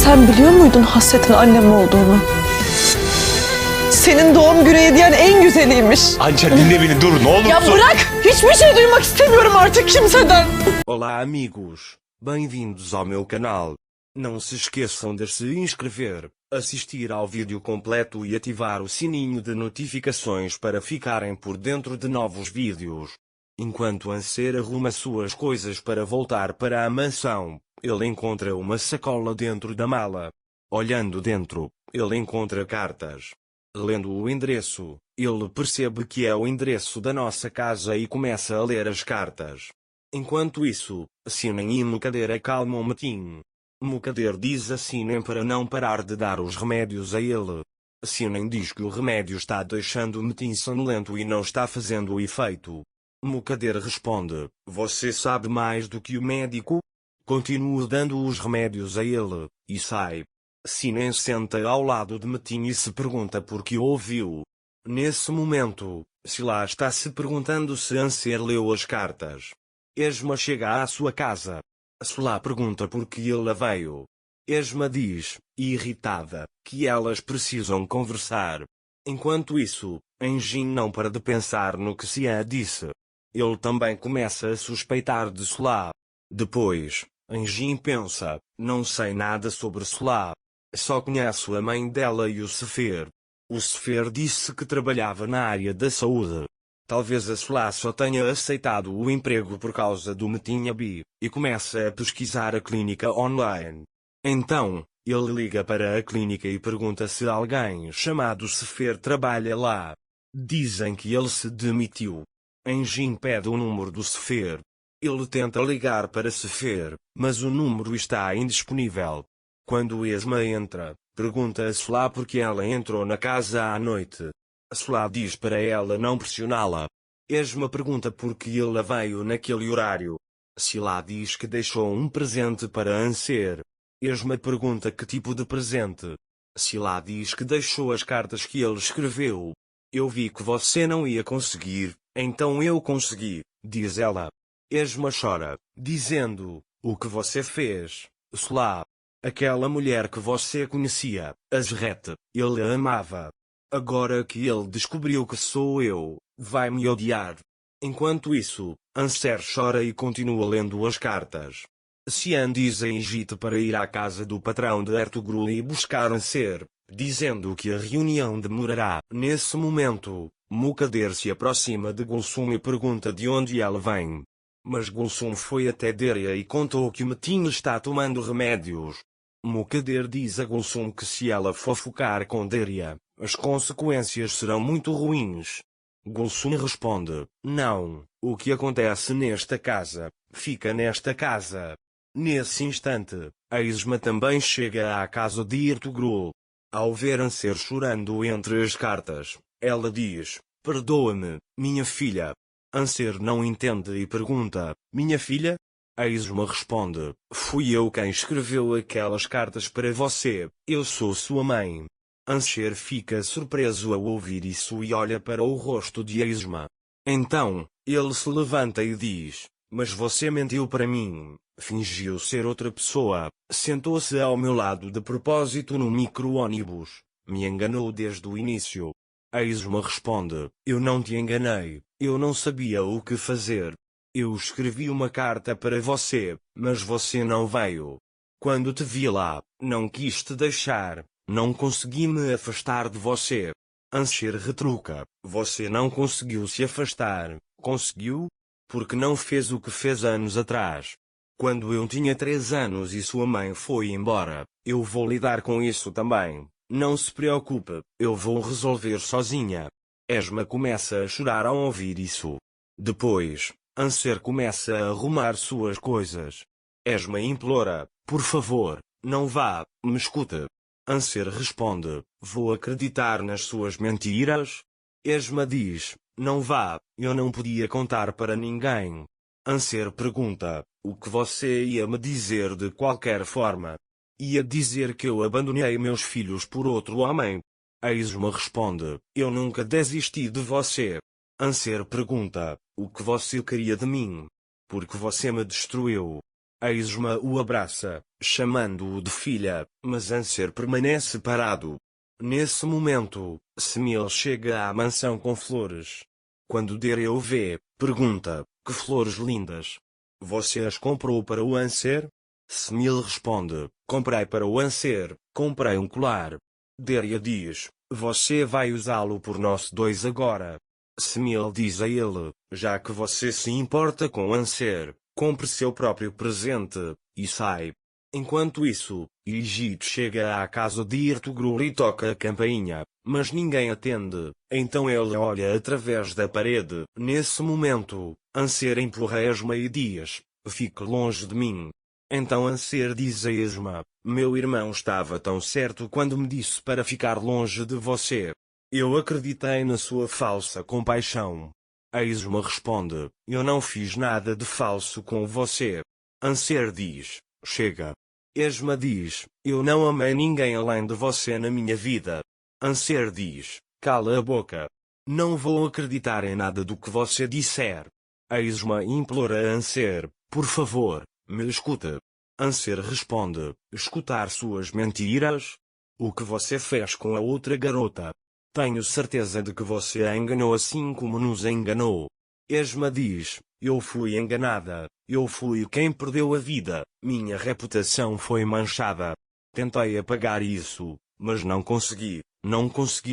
Sen biliyor muydun Hasret'in annem olduğunu? Senin doğum günü hediyen en güzeliymiş. Anca dinle beni, dur ne olursun. Ya bırak! Hiçbir şey duymak istemiyorum artık kimseden. Olá amigos, bem-vindos ao meu canal. Não se esqueçam de se inscrever, assistir ao vídeo completo e ativar o sininho de notificações para ficarem por dentro de novos vídeos. Enquanto Anser arruma suas coisas para voltar para a mansão, ele encontra uma sacola dentro da mala. Olhando dentro, ele encontra cartas. Lendo o endereço, ele percebe que é o endereço da nossa casa e começa a ler as cartas. Enquanto isso, Sinem e Mukader acalmam Metin. Mukader diz a Sinem para não parar de dar os remédios a ele. Sinem diz que o remédio está deixando Metin sonolento e não está fazendo efeito. Mukader responde: "Você sabe mais do que o médico?" Continua dando os remédios a ele, e sai. Sinem senta ao lado de Metin e se pergunta por que ouviu. Nesse momento, Sila está se perguntando se Anser leu as cartas. Esma chega à sua casa. Sila pergunta por que ela veio. Esma diz, irritada, que elas precisam conversar. Enquanto isso, Engin não para de pensar no que Sia disse. Ele também começa a suspeitar de Sila. Depois, Engin pensa, não sei nada sobre Sila. Só conheço a mãe dela e o Sefer. O Sefer disse que trabalhava na área da saúde. Talvez a Sila só tenha aceitado o emprego por causa do Metin Abi, e começa a pesquisar a clínica online. Então, ele liga para a clínica e pergunta se alguém chamado Sefer trabalha lá. Dizem que ele se demitiu. Engin pede o número do Sefer. Ele tenta ligar para Sefer, mas o número está indisponível. Quando Esma entra, pergunta a Sila por que ela entrou na casa à noite. Sila diz para ela não pressioná-la. Esma pergunta por que ela veio naquele horário. Sila diz que deixou um presente para Anser. Esma pergunta que tipo de presente. Sila diz que deixou as cartas que ele escreveu. Eu vi que você não ia conseguir, então eu consegui, diz ela. Esma chora, dizendo, o que você fez, Sila? Aquela mulher que você conhecia, Azret, ele a amava. Agora que ele descobriu que sou eu, vai me odiar. Enquanto isso, Anser chora e continua lendo as cartas. Sian diz a Engit para ir à casa do patrão de Ertugrul e buscar Anser, dizendo que a reunião demorará. Nesse momento, Mukader se aproxima de Gulsum e pergunta de onde ela vem. Mas Gulsum foi até Deria e contou que Metin está tomando remédios. Mukader diz a Gulsum que se ela fofocar com Deria, as consequências serão muito ruins. Gulsum responde, não, o que acontece nesta casa, fica nesta casa. Nesse instante, a Esma também chega à casa de Ertugrul. Ao ver Anser chorando entre as cartas, ela diz, perdoa-me, minha filha. Anser não entende e pergunta, minha filha? A Esma responde, fui eu quem escreveu aquelas cartas para você, eu sou sua mãe. Anser fica surpreso ao ouvir isso e olha para o rosto de Esma. Então, ele se levanta e diz, mas você mentiu para mim, fingiu ser outra pessoa, sentou-se ao meu lado de propósito no micro-ônibus, me enganou desde o início. A Esma responde, eu não te enganei, eu não sabia o que fazer. Eu escrevi uma carta para você, mas você não veio. Quando te vi lá, não quis te deixar, não consegui me afastar de você. Anser retruca, você não conseguiu se afastar, conseguiu? Porque não fez o que fez anos atrás. Quando eu tinha 3 anos e sua mãe foi embora, eu vou lidar com isso também, não se preocupe, eu vou resolver sozinha. Esma começa a chorar ao ouvir isso. Depois, Anser começa a arrumar suas coisas. Esma implora, por favor, não vá, me escute. Anser responde, vou acreditar nas suas mentiras? Esma diz, não vá, eu não podia contar para ninguém. Anser pergunta, o que você ia me dizer de qualquer forma? Ia dizer que eu abandonei meus filhos por outro homem? A Esma responde, eu nunca desisti de você. Anser pergunta, o que você queria de mim? Porque você me destruiu. A Isma o abraça, chamando-o de filha, mas Anser permanece parado. Nesse momento, Smil chega à mansão com flores. Quando Dere o vê, pergunta, que flores lindas. Você as comprou para o Anser? Smil responde, comprei para o Anser, comprei um colar. Dere diz, você vai usá-lo por nós dois agora. Smil diz a ele, já que você se importa com Anser, compre seu próprio presente, e sai. Enquanto isso, Ygritte chega à casa de Ertugrul e toca a campainha, mas ninguém atende. Então ele olha através da parede. Nesse momento, Anser empurra Esma e diz, fique longe de mim. Então Anser diz a Esma, meu irmão estava tão certo quando me disse para ficar longe de você. Eu acreditei na sua falsa compaixão. A Esma responde, eu não fiz nada de falso com você. Anser diz, chega. Esma diz, eu não amei ninguém além de você na minha vida. Anser diz, cala a boca. Não vou acreditar em nada do que você disser. A Esma implora a Anser, por favor, me escuta. Anser responde, escutar suas mentiras? O que você fez com a outra garota? Tenho certeza de que você a enganou assim como nos enganou. Esma diz, eu fui enganada, eu fui quem perdeu a vida, minha reputação foi manchada. Tentei apagar isso, mas não consegui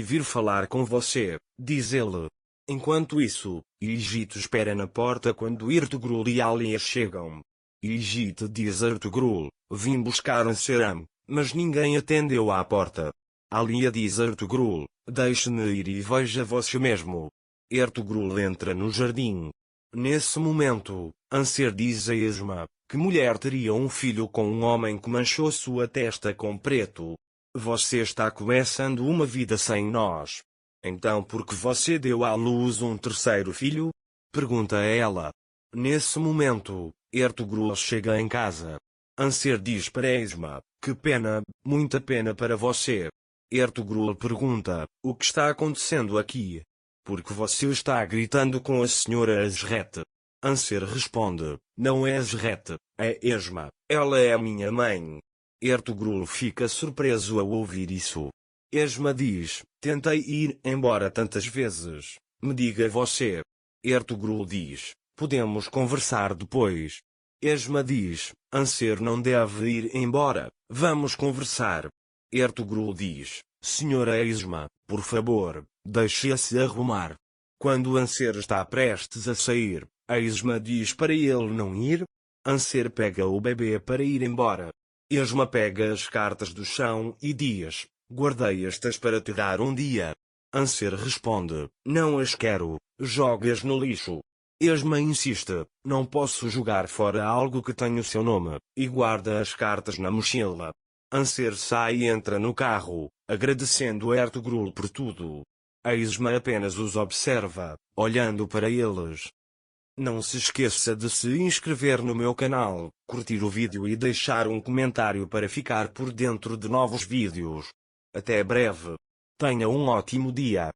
vir falar com você, diz ele. Enquanto isso, Ygritte espera na porta quando Ertugrul e Alia chegam. Ygritte diz a Ertugrul, vim buscar Anser, mas ninguém atendeu à porta. Alia diz a Ertugrul, deixe-me ir e veja você mesmo. Ertugrul entra no jardim. Nesse momento, Anser diz a Esma, que mulher teria um filho com um homem que manchou sua testa com preto? Você está começando uma vida sem nós. Então por que você deu à luz um terceiro filho? Pergunta ela. Nesse momento, Ertugrul chega em casa. Anser diz para Esma, que pena, muita pena para você. Ertugrul pergunta, o que está acontecendo aqui? Por que você está gritando com a senhora Asret? Anser responde, não é Asret, é Esma, ela é minha mãe. Ertugrul fica surpreso ao ouvir isso. Esma diz, tentei ir embora tantas vezes, me diga você. Ertugrul diz, podemos conversar depois. Esma diz, Anser não deve ir embora, vamos conversar. Ertugrul diz, senhora Esma, por favor, deixe-se arrumar. Quando Anser está prestes a sair, a Esma diz para ele não ir. Anser pega o bebê para ir embora. Esma pega as cartas do chão e diz, guardei estas para te dar um dia. Anser responde, não as quero, jogue-as no lixo. Esma insiste, não posso jogar fora algo que tem o seu nome, e guarda as cartas na mochila. Anser sai e entra no carro, agradecendo a Ertugrul por tudo. A Esma apenas os observa, olhando para eles. Não se esqueça de se inscrever no meu canal, curtir o vídeo e deixar um comentário para ficar por dentro de novos vídeos. Até breve. Tenha um ótimo dia.